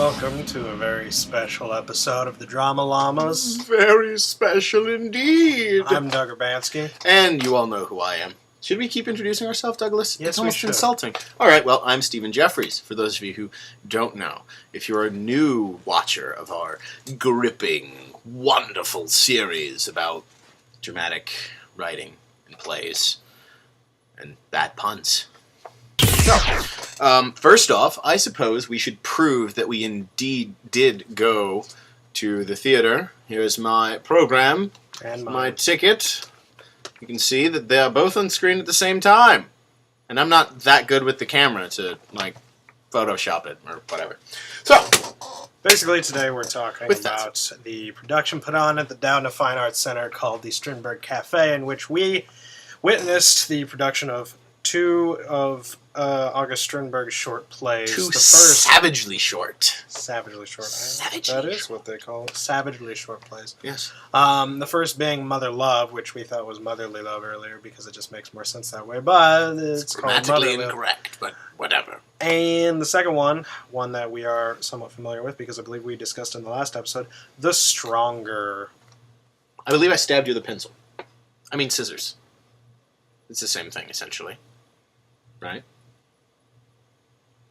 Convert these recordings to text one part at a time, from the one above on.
welcome to a very special episode of the Drama Llamas. Very special indeed. I'm Doug Urbanski. And you all know who I am. Should we keep introducing ourselves, Douglas? Yes, it's almost we should. insulting. All right, well, I'm Stephen Jeffries, for those of you who don't know. If you're a new watcher of our gripping, wonderful series about dramatic writing and plays and bad puns. So, first off, I suppose we should prove that we indeed did go to the theater. Here's my program And my ticket. You can see that they are both on screen at the same time. And I'm not that good with the camera to, Photoshop it or whatever. So, basically today we're talking With about the production put on at the Doudna Fine Arts Center called the Strindberg Cafe, in which we witnessed the production of two of August Strindberg's short plays. two The first, savagely short. savagely short. Savagely That is short. what they call it. Savagely short plays. Yes. The first being Mother Love, which we thought was Motherly Love earlier because it just makes more sense that way, but it's called Grammatically Motherly Love. incorrect, but whatever. And the second one that we are somewhat familiar with because I believe we discussed in the last episode, The Stronger. I believe I stabbed you with a pencil. I mean scissors. It's the same thing, essentially. Right?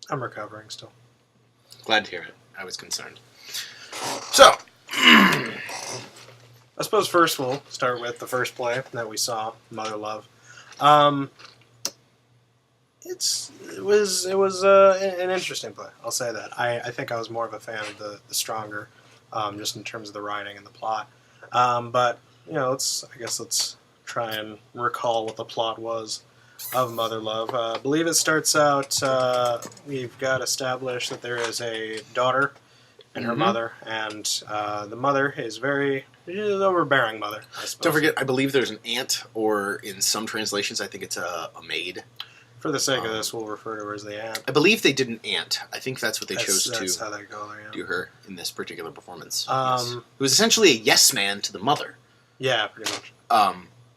I'm recovering still. Glad to hear it. I was concerned. So, I suppose first we'll start with the first play that we saw, Mother Love. It was an interesting play. I'll say that. I think I was more of a fan of the Stronger, just in terms of the writing and the plot. But let's try and recall what the plot was of Mother Love. I believe it starts out. We've got established that there is a daughter and her mother, and the mother is she's an overbearing mother, I suppose. don't forget, I believe there's an aunt, or in some translations, I think it's a maid. For the sake of this, we'll refer to her as the aunt. I believe they did an aunt. I think that's what they chose That's to how they go there, yeah. do her in this particular performance. Yes. It was essentially a yes man to the mother. Yeah, pretty much.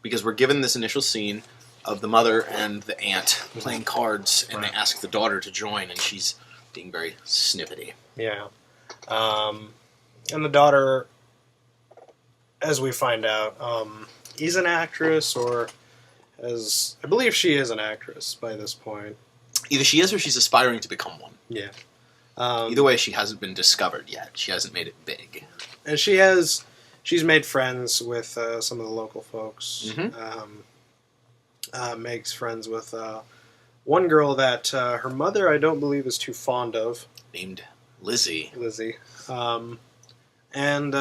Because we're given this initial scene of the mother and the aunt playing cards, and Right. they ask the daughter to join, and she's being very snippety. Yeah. And the daughter, as we find out, is an actress, I believe she is an actress by this point. Either she is or she's aspiring to become one. Yeah. Either way, she hasn't been discovered yet. She hasn't made it big. And she's made friends with some of the local folks. Makes friends with one girl that her mother I don't believe is too fond of. Named Lizzie. And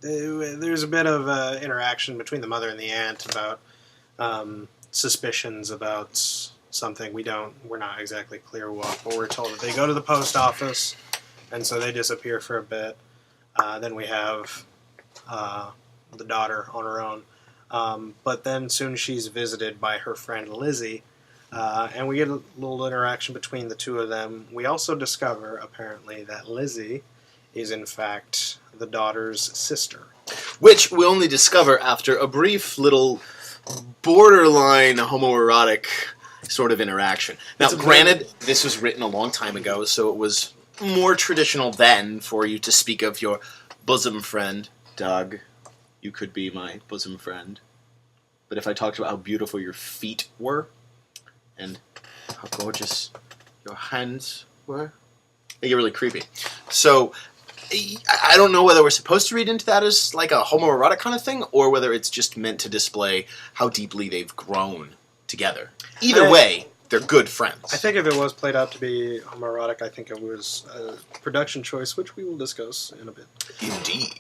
there's a bit of interaction between the mother and the aunt about suspicions about something. We're not exactly clear what, but we're told that they go to the post office, and so they disappear for a bit. Then we have the daughter on her own. But then soon she's visited by her friend Lizzie, and we get a little interaction between the two of them. We also discover, apparently, that Lizzie is, in fact, the daughter's sister. Which we only discover after a brief little borderline homoerotic sort of interaction. Now, granted, this was written a long time ago, so it was more traditional then for you to speak of your bosom friend, Doug. You could be my bosom friend. But if I talked about how beautiful your feet were, and how gorgeous your hands were, they get really creepy. So, I don't know whether we're supposed to read into that as like a homoerotic kind of thing, or whether it's just meant to display how deeply they've grown together. Either way, they're good friends. I think if it was played out to be homoerotic, I think it was a production choice, which we will discuss in a bit. Indeed.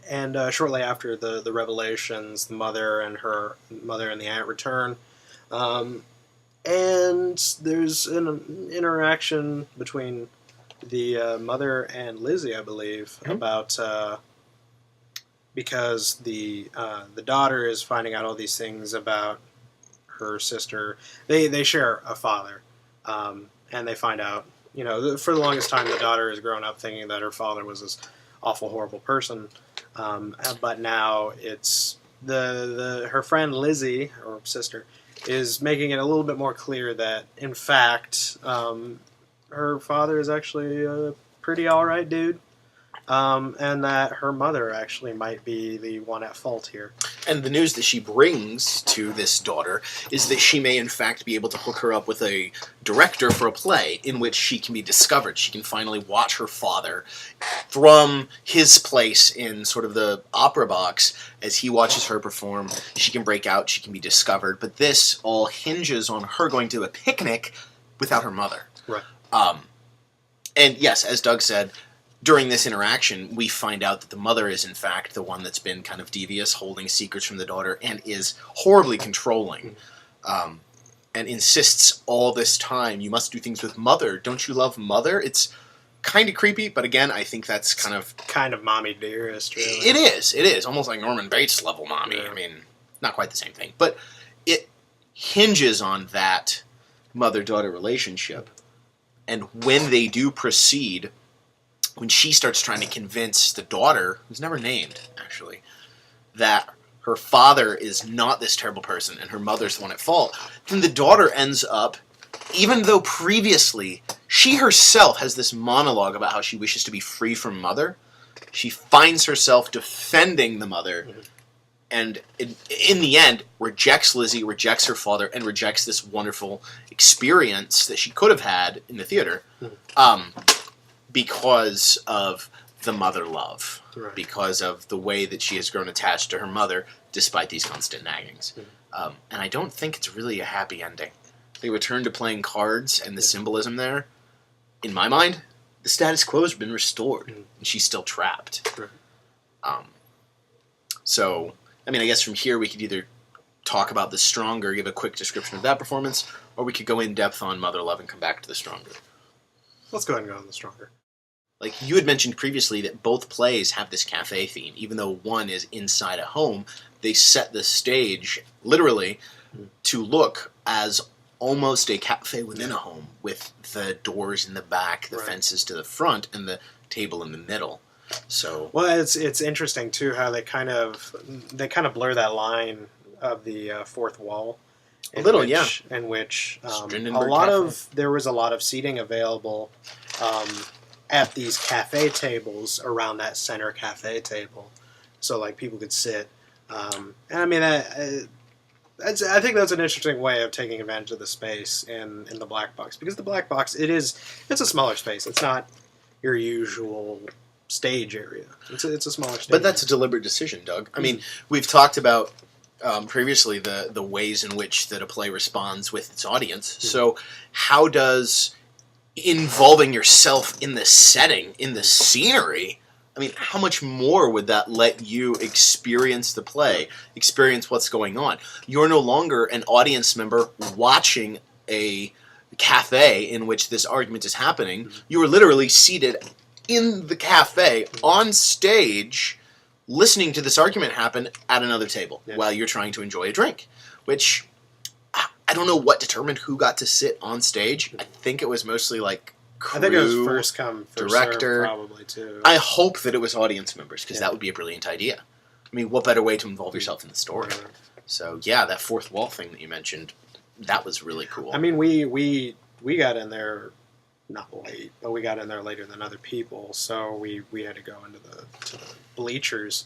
And shortly after the revelations, the mother and the aunt return, and there's an interaction between the mother and Lizzie, I believe, about because the daughter is finding out all these things about her sister. They share a father, and they find out. For the longest time, the daughter has grown up thinking that her father was this awful, horrible person. But now it's her friend Lizzie, or sister, is making it a little bit more clear that, in fact, her father is actually a pretty alright dude. And that her mother actually might be the one at fault here. And the news that she brings to this daughter is that she may in fact be able to hook her up with a director for a play in which she can be discovered. She can finally watch her father from his place in sort of the opera box as he watches her perform. She can break out, she can be discovered, but this all hinges on her going to a picnic without her mother. Right. And yes, as Doug said, during this interaction, we find out that the mother is, in fact, the one that's been kind of devious, holding secrets from the daughter, and is horribly controlling, and insists all this time, you must do things with Mother. Don't you love Mother? It's kind of creepy, but again, I think that's kind of mommy dearest, really. It is. Almost like Norman Bates level mommy. Yeah. I mean, not quite the same thing. But it hinges on that mother-daughter relationship. And when they do proceed, when she starts trying to convince the daughter, who's never named, actually, that her father is not this terrible person and her mother's the one at fault, then the daughter ends up, even though previously she herself has this monologue about how she wishes to be free from Mother, she finds herself defending the mother, and in the end rejects Lizzie, rejects her father, and rejects this wonderful experience that she could have had in the theater. Because of the mother love, Right. because of the way that she has grown attached to her mother, despite these constant naggings. And I don't think it's really a happy ending. They return to playing cards, and the symbolism there, in my mind, the status quo has been restored, and she's still trapped. Right. So, I mean, I guess from here we could either talk about the Stronger, give a quick description of that performance, or we could go in depth on Mother Love and come back to the Stronger. Let's go ahead and go on the Stronger. Like, you had mentioned previously that both plays have this cafe theme. Even though one is inside a home, they set the stage, literally, to look as almost a cafe within a home, with the doors in the back, the fences to the front, and the table in the middle. So, well, it's interesting, too, how they kind of blur that line of the fourth wall. In which there was a lot of seating available at these cafe tables around that center cafe table, so like people could sit. And I mean, I think that's an interesting way of taking advantage of the space in the black box, because the black box it's a smaller space. It's not your usual stage area. It's a smaller stage. But that's a deliberate decision, Doug. I mean, we've talked about previously the ways in which that a play responds with its audience. So how does involving yourself in the setting, in the scenery, I mean, how much more would that let you experience the play, experience what's going on? You're no longer an audience member watching a cafe in which this argument is happening. You are literally seated in the cafe, on stage, listening to this argument happen at another table while you're trying to enjoy a drink, which I don't know what determined who got to sit on stage. I think it was mostly like crew, I think it was first come, first director, serve, probably too. I hope that it was audience members, because that would be a brilliant idea. I mean, what better way to involve yourself in the story? So yeah, that fourth wall thing that you mentioned, that was really cool. I mean, we got in there not late, but we got in there later than other people, so we had to go into the bleachers.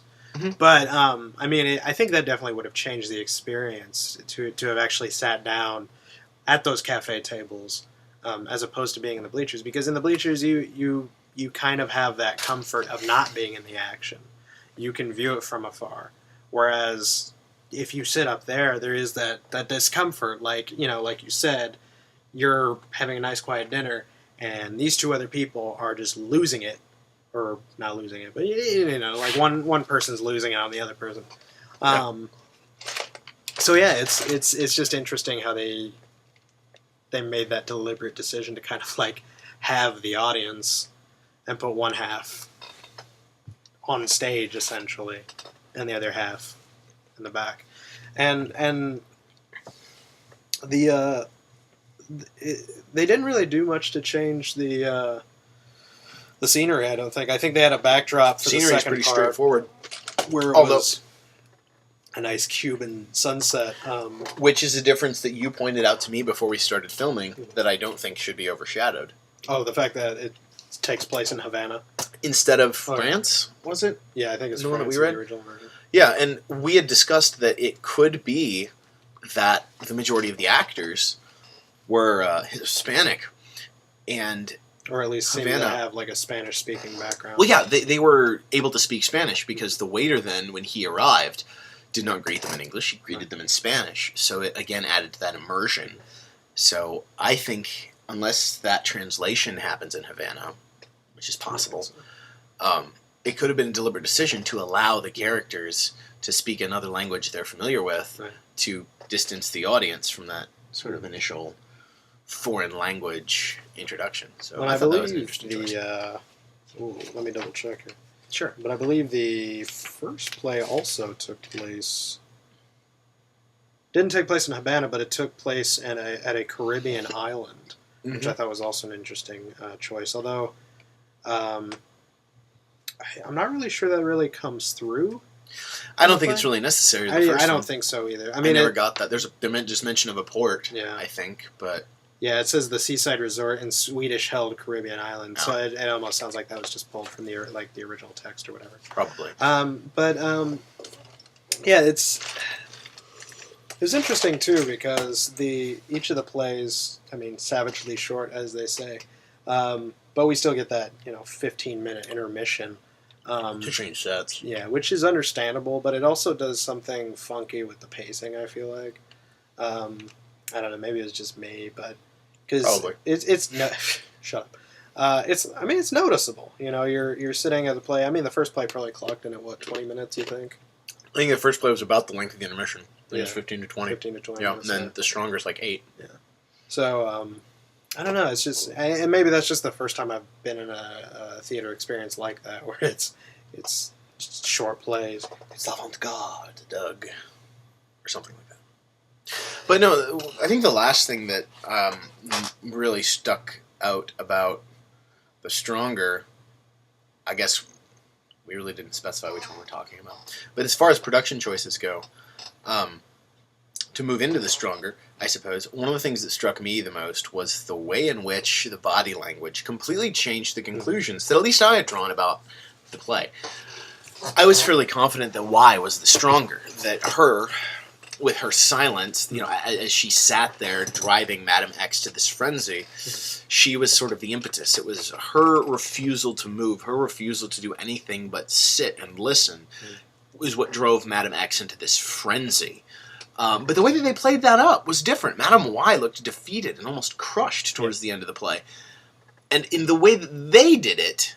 But I mean, I think that definitely would have changed the experience to have actually sat down at those cafe tables, as opposed to being in the bleachers. Because in the bleachers, you kind of have that comfort of not being in the action. You can view it from afar. Whereas if you sit up there, there is that discomfort. Like you said, you're having a nice quiet dinner, and these two other people are just losing it. Or not losing it, but like one person's losing it on the other person. So yeah, it's just interesting how they made that deliberate decision to kind of like have the audience and put one half on stage essentially, and the other half in the back, and they didn't really do much to change the scenery, I don't think. I think they had a backdrop for the second part. Scenery's pretty straightforward. Where it Although, was... a nice Cuban sunset. Which is a difference that you pointed out to me before we started filming that I don't think should be overshadowed. Oh, the fact that it takes place in Havana Instead of France, was it? Yeah, I think it's The one that France we in read? the original version. Yeah, and we had discussed that it could be that the majority of the actors were Hispanic, and Or at least seem to Havana. have like a Spanish-speaking background. well, yeah, they were able to speak Spanish because the waiter then, when he arrived, did not greet them in English; he greeted them in Spanish. So it again added to that immersion. So I think unless that translation happens in Havana, which is possible, it could have been a deliberate decision to allow the characters to speak another language they're familiar with Right. to distance the audience from that sort of initial foreign language introduction. So Well, I I thought that was believe an interesting choice. let me double check here. Sure. But I believe the first play also took place. Didn't take place in Havana, but it took place at a Caribbean island, which I thought was also an interesting choice. Although, I'm not really sure that really comes through. I don't think it's really necessary. In the first I don't one. think so either. I never got that. There's just mention of a port. Yeah. I think, but Yeah, it says the seaside resort in Swedish-held Caribbean island, so Oh. it almost sounds like that was just pulled from the original text or whatever. probably. Yeah, it was interesting too because each of the plays, I mean, savagely short as they say, but we still get that 15-minute intermission. To change sets. Yeah, which is understandable, but it also does something funky with the pacing. I feel like, I don't know, maybe it was just me, but because Probably. it's no, shut up. It's noticeable. You're sitting at the play. I mean, the first play probably clocked in at what 20 minutes. You think? I think the first play was about the length of the intermission. I think it was Yeah. 15 to 20. 15 to 20 Yeah, and minutes. then the Stronger's like 8. So I don't know. It's just, and maybe that's just the first time I've been in a theater experience like that, where it's just short plays. It's avant-garde, Doug. Or something like that. But no, I think the last thing that really stuck out about the Stronger, I guess we really didn't specify which one we're talking about. But as far as production choices go, to move into the Stronger, I suppose, one of the things that struck me the most was the way in which the body language completely changed the conclusions that at least I had drawn about the play. I was fairly confident that Y was the stronger, that her, with her silence, as she sat there driving Madame X to this frenzy, she was sort of the impetus. It was her refusal to move, her refusal to do anything but sit and listen, was what drove Madame X into this frenzy. But the way that they played that up was different. Madame Y looked defeated and almost crushed towards the end of the play. And in the way that they did it,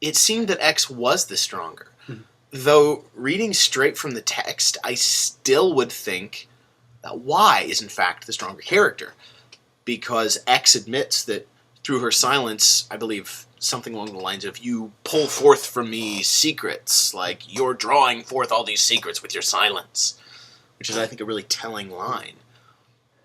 it seemed that X was the stronger. Though, reading straight from the text, I still would think that Y is in fact the stronger character. Because X admits that through her silence, I believe something along the lines of, you pull forth from me secrets, like you're drawing forth all these secrets with your silence. Which is, I think, a really telling line.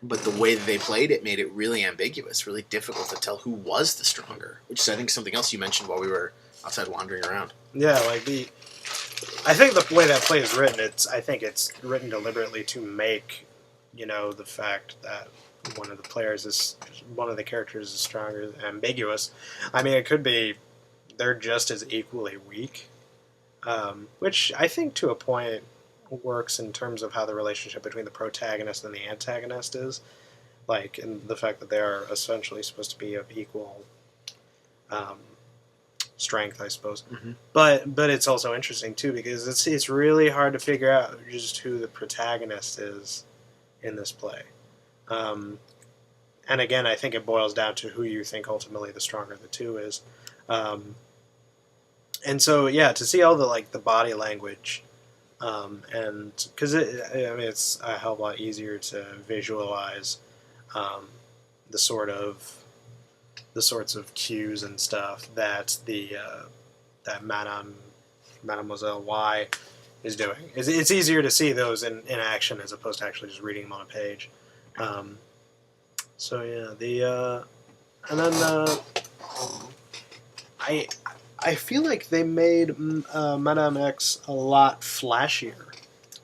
But the way that they played it made it really ambiguous, really difficult to tell who was the stronger. Which is, I think, something else you mentioned while we were outside wandering around. Yeah, I think the way that play is written, I think it's written deliberately to make, the fact that one of the characters is stronger, ambiguous. I mean, it could be they're just as equally weak, which I think to a point works in terms of how the relationship between the protagonist and the antagonist is, like, in the fact that they are essentially supposed to be of equal strength, I suppose. Mm-hmm. But it's also interesting too because it's really hard to figure out just who the protagonist is in this play. And again, I think it boils down to who you think ultimately the stronger of the two is. And so yeah, to see all the body language, and because it's a hell of a lot easier to visualize the sorts of cues and stuff that that Mademoiselle Y is doing. It's easier to see those in action as opposed to actually just reading them on a page. So yeah, and then I feel like they made Madame X a lot flashier.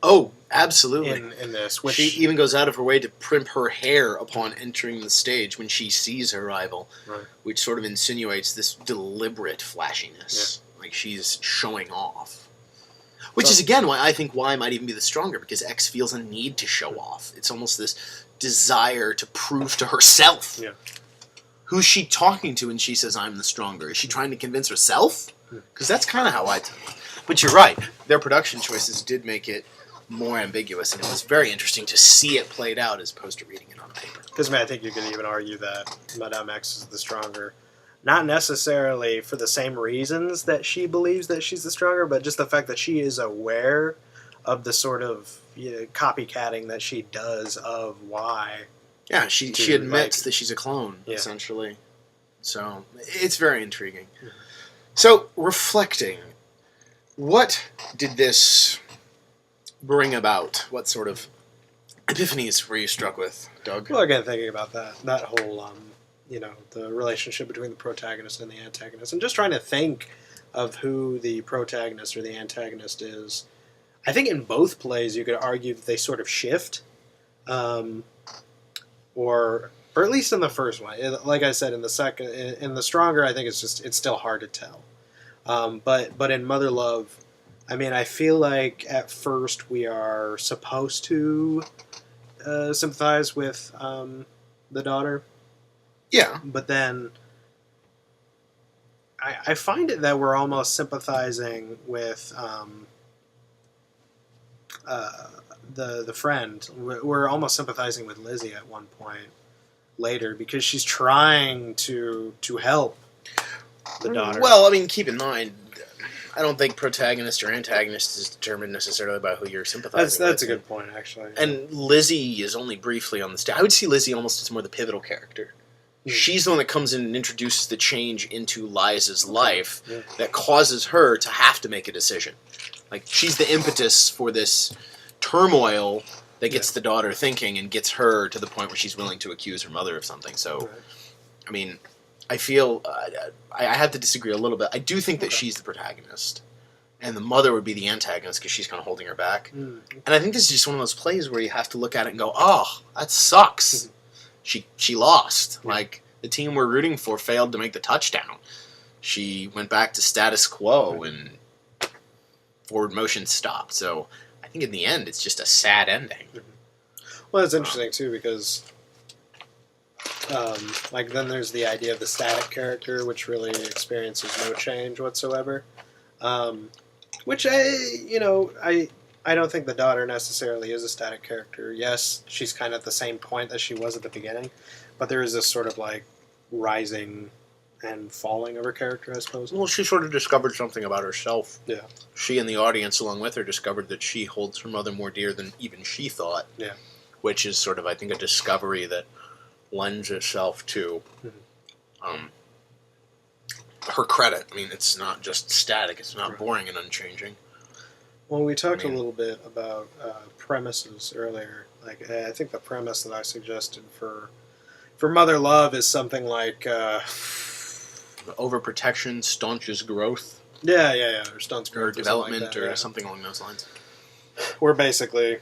Oh, absolutely. in this, which She even goes out of her way to primp her hair upon entering the stage when she sees her rival, right. which sort of insinuates this deliberate flashiness, like she's showing off. Which is, again, why I think Y might even be the stronger, because X feels a need to show off. It's almost this desire to prove to herself. Yeah. Who's she talking to when she says, I'm the stronger? Is she trying to convince herself? Because that's kind of how I took it. But you're right. Their production choices did make it more ambiguous, and it was very interesting to see it played out as opposed to reading it on paper. Because, I think you could even argue that Madame X is the stronger. Not necessarily for the same reasons that she believes that she's the stronger, but just the fact that she is aware of the sort of copycatting that she does of Y. Yeah, she admits that she's a clone, essentially. So, it's very intriguing. Mm-hmm. So, reflecting, what did this bring about? What sort of epiphanies were you struck with, Doug? Well, again, thinking about that whole... the relationship between the protagonist and the antagonist, and just trying to think of who the protagonist or the antagonist is. I think in both plays you could argue that they sort of shift, or at least in the first one. Like I said, in the second, in the Stronger, I think it's still hard to tell. But in Mother Love, I feel like at first we are supposed to sympathize with the daughter. Yeah. But then I find it that we're almost sympathizing with the friend. We're almost sympathizing with Lizzie at one point later, because she's trying to help the daughter. Well, keep in mind, I don't think protagonist or antagonist is determined necessarily by who you're sympathizing with. That's a good point, actually. And Lizzie is only briefly on the stage. I would see Lizzie almost as more the pivotal character. She's the one that comes in and introduces the change into Liza's life that causes her to have to make a decision. Like, she's the impetus for this turmoil that gets the daughter thinking and gets her to the point where she's willing to accuse her mother of something. So, I feel I have to disagree a little bit. I do think that she's the protagonist, and the mother would be the antagonist because she's kind of holding her back. And I think this is just one of those plays where you have to look at it and go, oh, that sucks. She lost. Yeah. Like, the team we're rooting for failed to make the touchdown. She went back to status quo and forward motion stopped. So I think in the end it's just a sad ending. Well, it's interesting too, because then there's the idea of the static character, which really experiences no change whatsoever. Which I don't think the daughter necessarily is a static character. Yes, she's kind of at the same point that she was at the beginning, but there is this sort of rising and falling of her character, I suppose. Well, she sort of discovered something about herself. Yeah. She and the audience along with her discovered that she holds her mother more dear than even she thought. Yeah. Which is sort of, I think, a discovery that lends itself to her credit. It's not just static. It's not boring and unchanging. Well, we talked a little bit about premises earlier. I think the premise that I suggested for Mother Love is something like overprotection staunches growth. Yeah, or stunts growth, or development, something like that, or something along those lines. Where basically,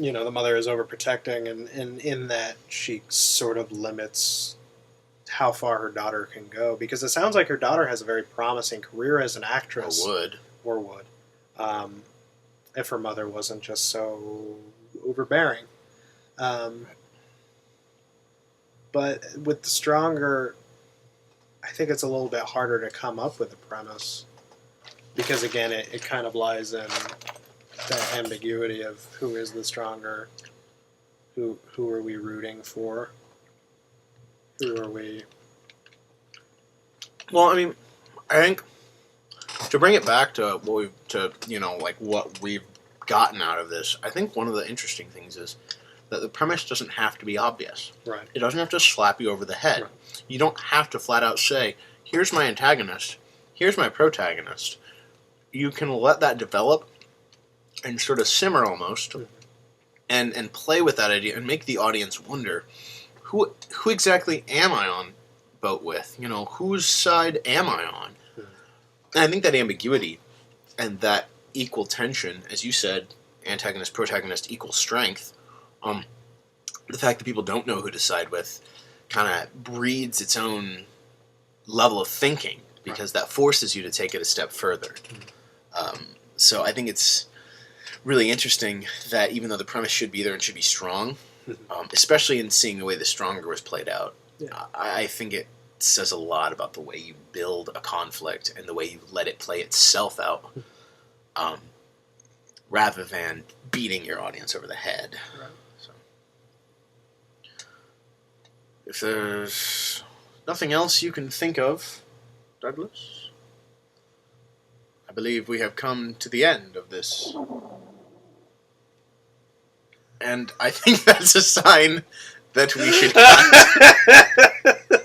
the mother is overprotecting, and in that she sort of limits how far her daughter can go, because it sounds like her daughter has a very promising career as an actress. Or would. If her mother wasn't just so overbearing. But with the Stronger, I think it's a little bit harder to come up with a premise, because again, it kind of lies in that ambiguity of who is the stronger, who are we rooting for, who are we... Well, I think to bring it back to what we've gotten out of this, I think one of the interesting things is that the premise doesn't have to be obvious. Right. It doesn't have to slap you over the head. Right. You don't have to flat out say, here's my antagonist, here's my protagonist. You can let that develop and sort of simmer almost, and play with that idea and make the audience wonder, who exactly am I on boat with? Whose side am I on? And I think that ambiguity and that equal tension, as you said, antagonist protagonist equal strength. The fact that people don't know who to side with kind of breeds its own level of thinking, because that forces you to take it a step further. So I think it's really interesting that even though the premise should be there and should be strong, especially in seeing the way The Stronger was played out, I think it says a lot about the way you build a conflict and the way you let it play itself out, rather than beating your audience over the head. Right. So, if there's nothing else you can think of, Douglas, I believe we have come to the end of this. And I think that's a sign that we should cut.